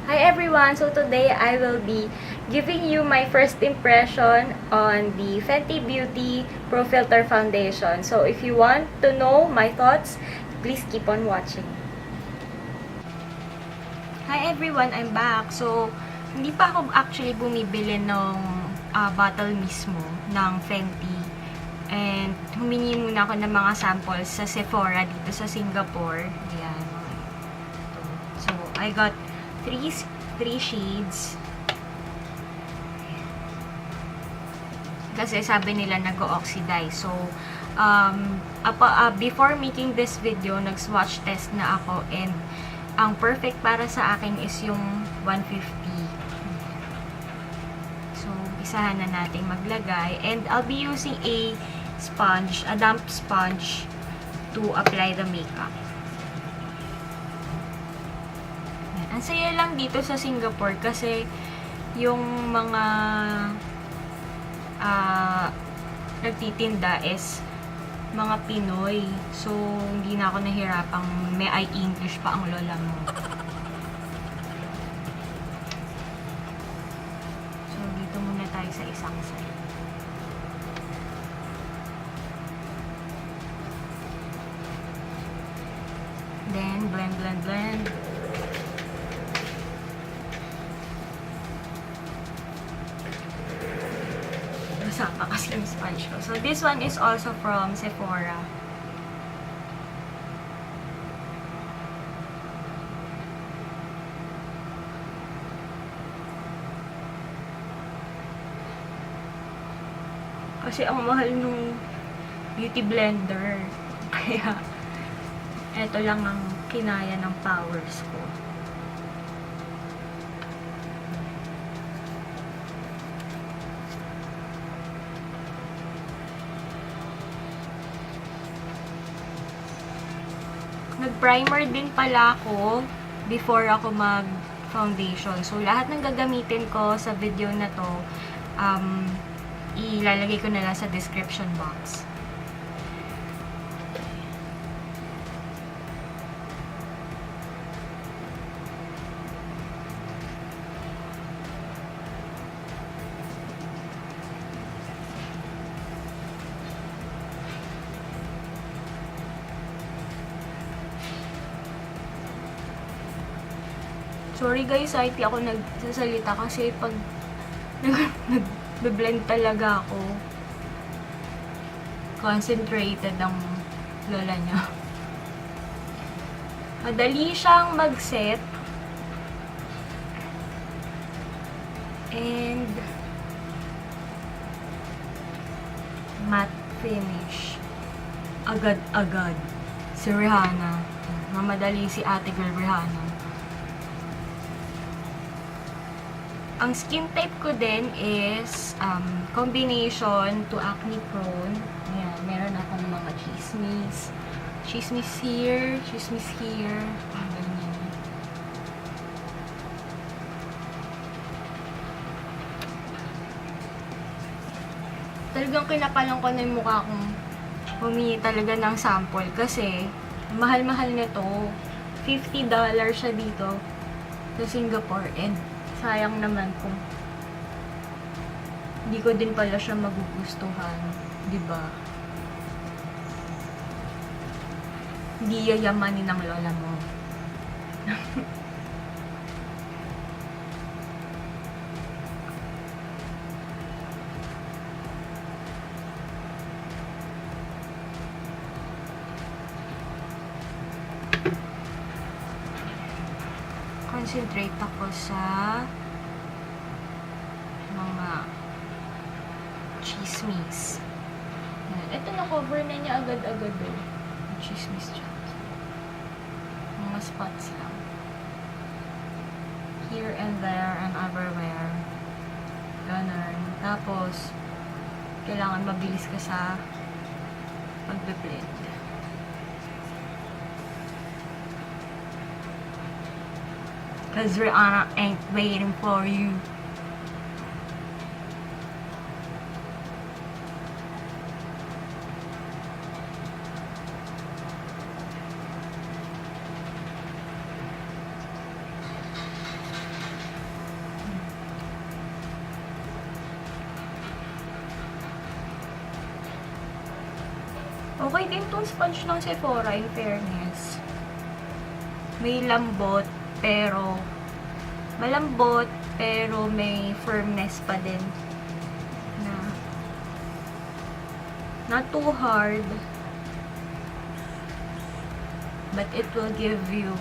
Hi everyone! So today I will be giving you my first impression on the Fenty Beauty Pro Filter Foundation. So if you want to know my thoughts, please keep on watching. Hi everyone! I'm back. So hindi pa ako actually bumibili ng bottle mismo ng Fenty. And humingi muna ako ng mga samples sa Sephora dito sa Singapore. Ayan. So I got three shades. Kasi sabi nila nag-oxidize. So, before making this video, nag-swatch test na ako and ang perfect para sa akin is yung 150. So, isahan na natin maglagay. And I'll be using a damp sponge to apply the makeup. Ang saya lang dito sa Singapore kasi yung mga nagtitinda is mga Pinoy. So, hindi na ako nahirapang may English pa ang lola mo. So, dito muna tayo sa isang side. Then, blend. Sama kasi yung sponge ko. So, this one is also from Sephora. Kasi ang mahal nung beauty blender. Kaya, eto lang ang kinaya ng powers ko. Nag-primer din pala ako before ako mag-foundation. So, lahat ng gagamitin ko sa video na to, ilalagay ko na lang sa description box. Sorry guys, hindi ako nagsasalita kasi pag nag-blend talaga ako, concentrated ang lola niya. Madali siyang mag-set. And matte finish. Agad-agad. Si Rihanna. Mamadali si ate girl Rihanna. Ang skin type ko din is combination to acne prone. Ayan, meron akong mga chismis. Chismis here, chismis here. Ganyan. Talagang kinapalan ko na yung mukha kong humingi talaga ng sample kasi mahal-mahal nito. $50 siya dito sa Singapore and sayang naman kung hindi ko din pala siya magugustuhan, di ba? Hindi yayamanin ng lola mo. Concentrate ako sa mga chismis. Ito na-cover na niya agad-agad eh. Chismis siya. Mga spots lang. Here and there and everywhere. Ganun. Tapos, kailangan mabilis ka sa pagbe-blend. Cause Rihanna ain't waiting for you. Okay din tong sponge ng Sephora, in fairness. May lambot, pero malambot, pero may firmness pa din. Na not too hard, but it will give you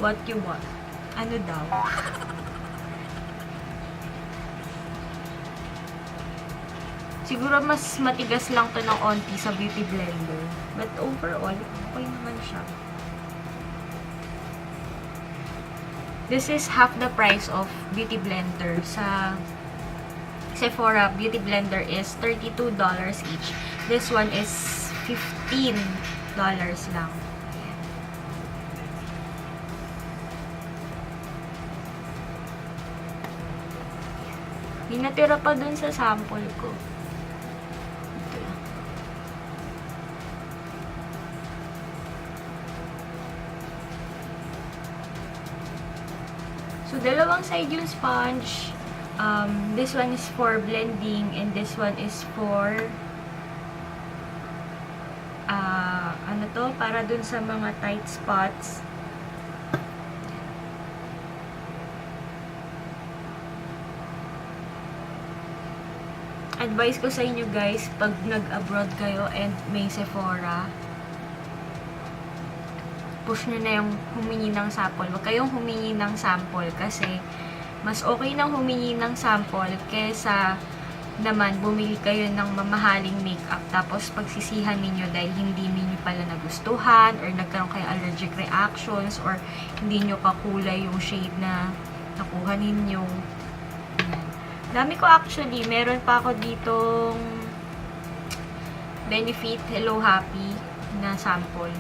what you want. Ano daw? Siguro mas matigas lang to ng onti sa beauty blender. But overall, okay naman siya. This is half the price of beauty blender. Sa Sephora, beauty blender is $32 each. This one is $15 lang. May natira pa dun sa sample ko. So, dalawang side yung sponge. This one is for blending and this one is for ano to? Para dun sa mga tight spots. Advice ko sa inyo guys, pag nag-abroad kayo and may Sephora, push nyo na yung humingi ng sample. Huwag kayong humingi ng sample kasi mas okay nang humingi ng sample kesa naman bumili kayo ng mamahaling makeup tapos pagsisihan ninyo dahil hindi ninyo pala nagustuhan or nagkaroon kayo allergic reactions or hindi nyo kakulay yung shade na nakuha ninyo. Ayan. Dami ko actually. Meron pa ako ditong Benefit Hello Happy na sample.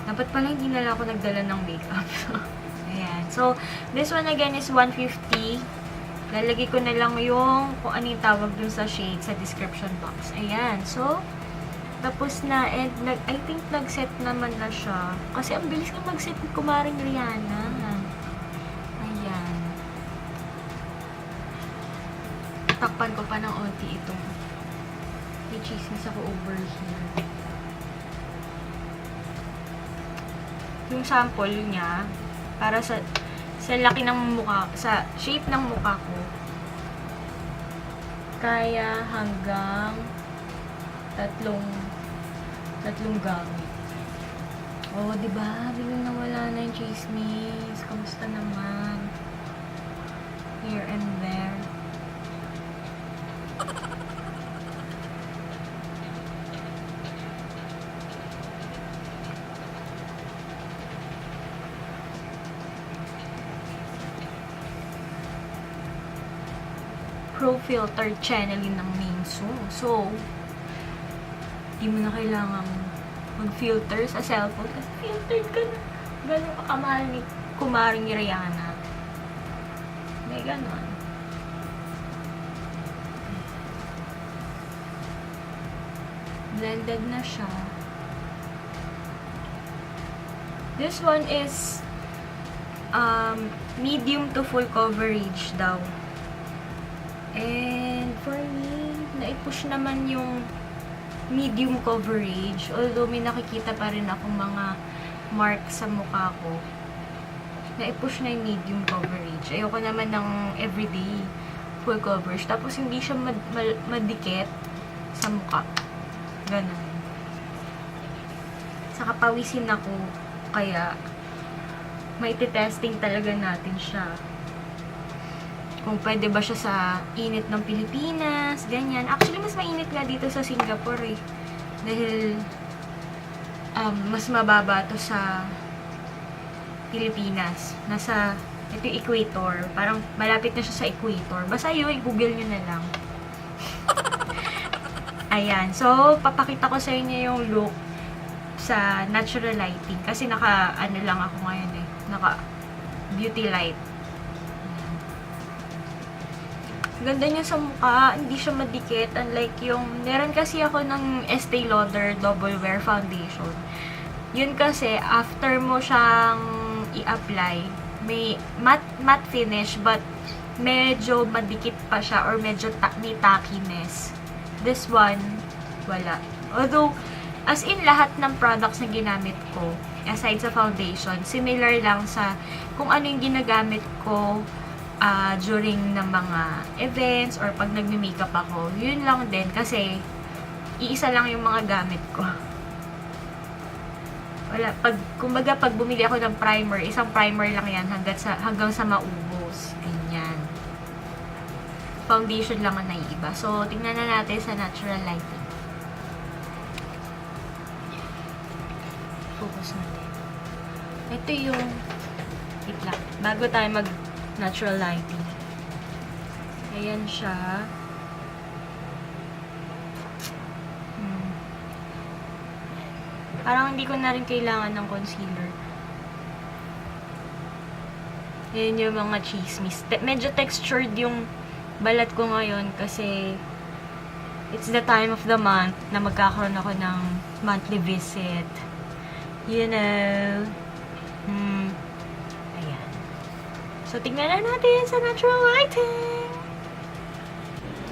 Dapat pala hindi na lang ako nagdala ng makeup. Ayan. So, this one again is $150. Lalagay ko na lang yung kung ano yung tawag dun sa shade sa description box. Ayan. So, tapos na. And I think nag-set naman na siya. Kasi ang bilis nga mag-set ni Kumaring Rihanna. Ayan. Takpan ko pa ng onti itong may chismis ako over here. Yung sample niya para sa laki ng mukha, sa shape ng mukha ko, kaya hanggang tatlong gamit. Oh, diba? Biglang nawala na yung chismis. Kamusta naman? Here and there. Pro filter channeling ng Mingsu. So, di mo na kailangan mag-filter sa cellphone kasi filtered ka na. Ganun kakamahal ni Kumaring Rihanna. May ganon. Blended na siya. This one is medium to full coverage daw. And for me, naipush naman yung medium coverage. Although may nakikita pa rin akong mga mark sa mukha ko. Naipush na yung medium coverage. Ayoko naman ng everyday full coverage. Tapos hindi siya madikit sa mukha. Ganun. Saka pawisin ako. Kaya may testing talaga natin siya. Kung pwede ba siya sa init ng Pilipinas, ganyan. Actually, mas mainit nga dito sa Singapore eh. Dahil, mas mababa to sa Pilipinas. Nasa, ito yung equator. Parang malapit na siya sa equator. Basta yun, i-google nyo na lang. Ayan. So, papakita ko sa inyo yung look sa natural lighting. Kasi ano lang ako ngayon eh. Naka beauty light. Ganda niya sa mukha, hindi siya madikit. Unlike yung, meron kasi ako ng Estee Lauder Double Wear Foundation. Yun kasi, after mo siyang i-apply, may matte finish, but medyo madikit pa siya or medyo may tackiness. This one, wala. Although, as in lahat ng products na ginamit ko, aside sa foundation, similar lang sa kung ano yung ginagamit ko during ng mga events or pag nagme-makeup ako. Yun lang din kasi iisa lang yung mga gamit ko. Wala, kumbaga pag bumili ako ng primer, isang primer lang yan hanggang sa maubos. Ganyan. Foundation lang ang naiiba. So, tingnan na natin sa natural lighting. Focus natin. Ito yung wait lang. Bago tayo mag natural lighting. Ayan siya. Parang hindi ko na rin kailangan ng concealer. Ayan yung mga chismis. Medyo textured yung balat ko ngayon kasi it's the time of the month na magkakaroon ako ng monthly visit. You know. Ayan. So, tingnan na natin sa natural lighting.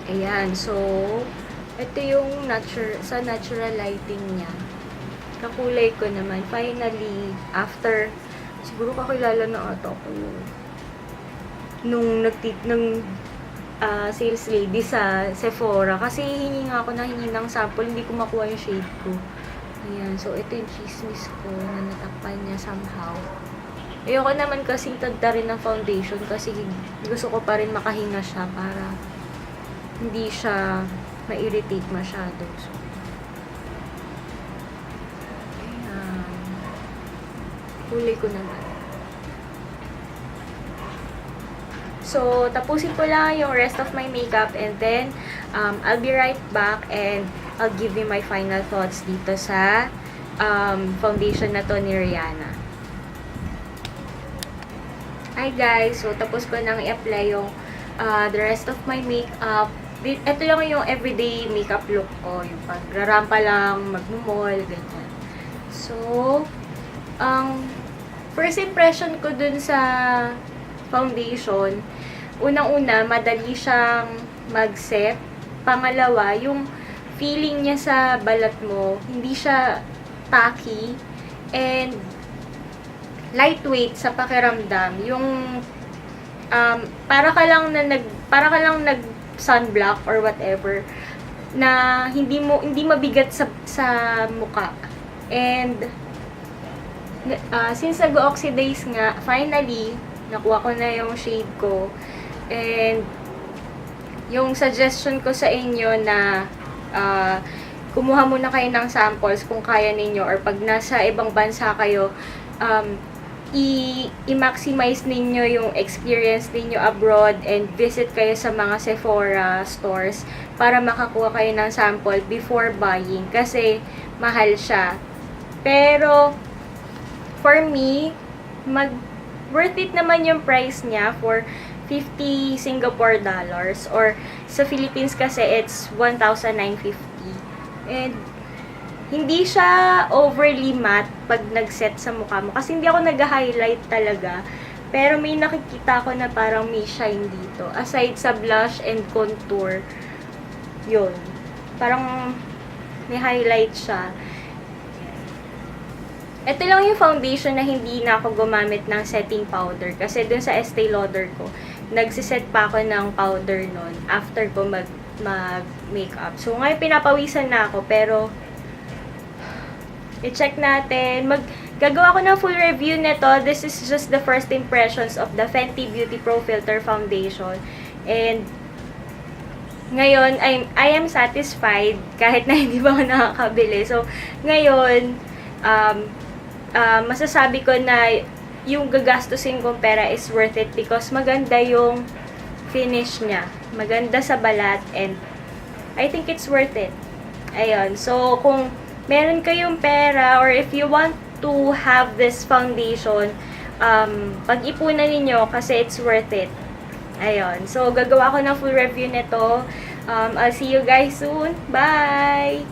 Ayan. So, ito yung sa natural lighting niya. Kakulay ko naman. Finally, after, siguro kakilala na ata ako nung sales lady sa Sephora. Kasi hingi ako ng sample, hindi ko makuha yung shade ko. Ayan. So, ito yung chismis ko na natakpan niya somehow. Ayoko naman kasing tadda rin ng foundation kasi gusto ko pa rin makahinga siya para hindi siya ma-irritate masyado. So, ayan. Kulay ko naman. So, tapusin ko lang yung rest of my makeup and then I'll be right back and I'll give you my final thoughts dito sa foundation na to ni Rihanna. Hi guys! So, tapos ko nang i-apply yung the rest of my makeup. Ito lang yung everyday makeup look ko. Yung pagrarampa lang, mag-mall, ganyan. So, first impression ko dun sa foundation, unang-una, madali siyang mag-set. Pangalawa, yung feeling niya sa balat mo, hindi siya tacky. And, lightweight sa pakiramdam. Yung, para ka lang nag sunblock or whatever, na hindi mabigat sa mukha. And, since nag-oxidize nga, finally, nakuha ko na yung shade ko. And, yung suggestion ko sa inyo na kumuha muna kayo ng samples kung kaya ninyo or pag nasa ibang bansa kayo, i-maximize ninyo yung experience ninyo abroad and visit kayo sa mga Sephora stores para makakuha kayo ng sample before buying kasi mahal siya. Pero, for me, worth it naman yung price niya for 50 Singapore dollars or sa Philippines kasi it's 1,950. And hindi siya overly matte pag nag-set sa mukha mo kasi hindi ako nag-highlight talaga. Pero may nakikita ko na parang may shine dito. Aside sa blush and contour, yun. Parang may highlight siya. Ito lang yung foundation na hindi na ako gumamit ng setting powder. Kasi dun sa Estee Lauder ko, nagsiset pa ako ng powder nun after ko mag-makeup. So, ngayon pinapawisan na ako, pero i-check natin. Gagawa ko ng full review nito. This is just the first impressions of the Fenty Beauty Pro Filter Foundation. And, ngayon, I am satisfied kahit na hindi ba ako nakakabili. So, ngayon, masasabi ko na yung gagastusin kong pera is worth it because maganda yung finish niya. Maganda sa balat and I think it's worth it. Ayun. So, kung meron kayong pera or if you want to have this foundation, pag-ipunan ninyo kasi it's worth it. Ayun. So, gagawa ko ng full review nito. I'll see you guys soon. Bye!